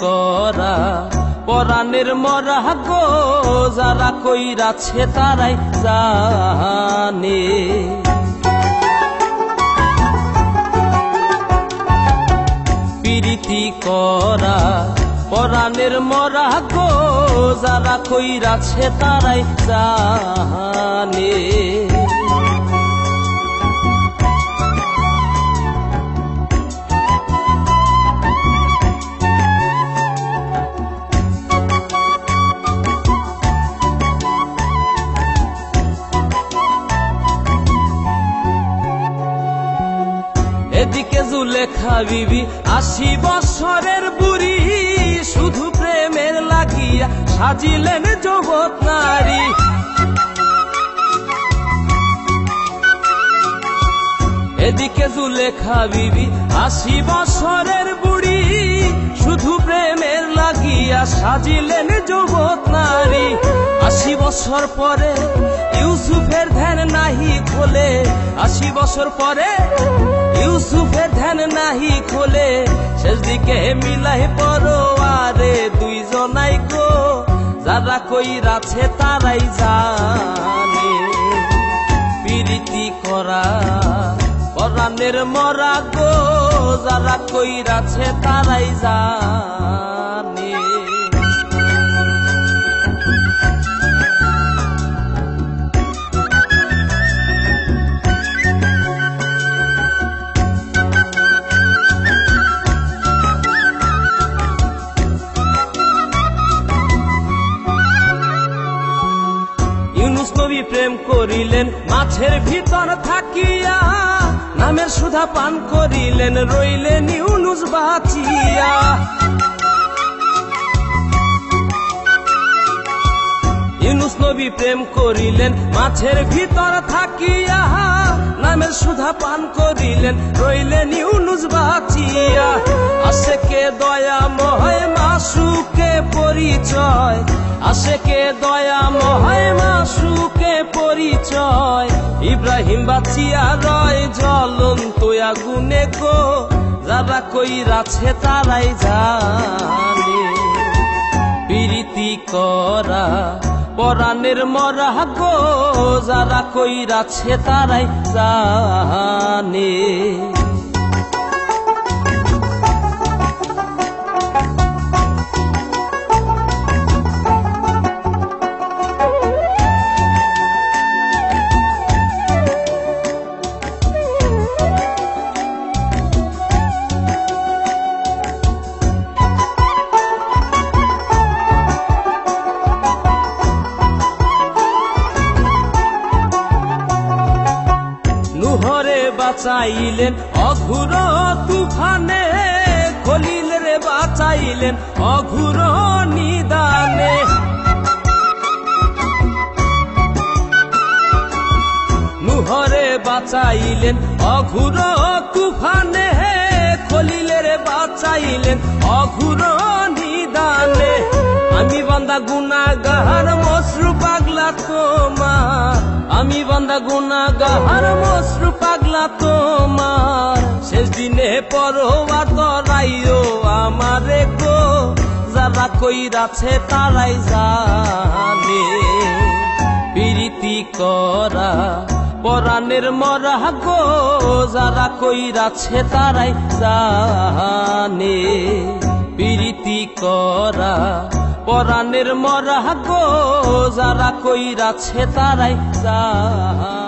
করা পরাণের মরা গো যারা কইরাছে তারাই জানে। প্রীতি করা পরাণের মরা গো যারা কইরাছে তারাই জানে। এদিকে জুলেখা বিবি ৮০ বছরের বুড়ি, শুধু প্রেমের লাগিয়া সাজিলেন জগৎ নারী। এদিকে জুলেখা বিবি ৮০ বছরের বুড়ি, শুধু প্রেমের লাগিয়া সাজিলেন জগৎ নারী। ৮০ বছর পরে ইউসুফের ধ্যান নাহি খোলে, ৮০ বছর পরে ইউসুফের ধ্যান নাহি খোলে। শেষ দিকে মিলাই পরোয়ারে দুইজনাই গো যারা কইরাছে তারাই জানে। প্রীতি করা পরাণের মরা গো যারা কইরাছে তারাই জানে। ইউনুস নবী প্রেম করিলেন মাছের ভিতর থাকিয়া, নামের সুধা পান করিলেন রইলেন ইউনুস বাঁচিয়া। ইউনুস নবী প্রেম করিলেন মাছের ভিতর থাকিয়া, নামের সুধা পান করিলেন রইলেন ইউনুস বাঁচিয়া। আশেকে দয়াময় মাসুকে পরিচয়, আশেকে দয়াময় মাসুকে পরিচয়। ইব্রাহিম বাঁচিয়া রয় জ্বলন্ত আগুনে গো যারা কইরাছে তারাই জানে। প্রীতি করা পরাণের মরা গো যারা কইরাছে তারাই জানে। নুহরে বাঁচাইলেন অঘুর তুফানে, খলিল রে বাঁচাইলেন অঘুর নিদানে। নুহরে বাঁচাইলেন অঘুর তুফানে, খলিল রে বাঁচাইলেন অঘুর নিদানে। আমি বান্দা গুনাহগার মসরু পাগলা তোমার, আমি বান্দা গুনাহগার মসরু পাগলা তোমার। শেষ দিনে পরোয়া তরাইও আমারে গো যারা কইরাছে তারাই জানে। প্রীতি করা পরাণের মরা গো যারা কইরাছে তারাই জানে। প্রীতি করা পরাণের মরা গো যারা কইরাছে তারাই জানে।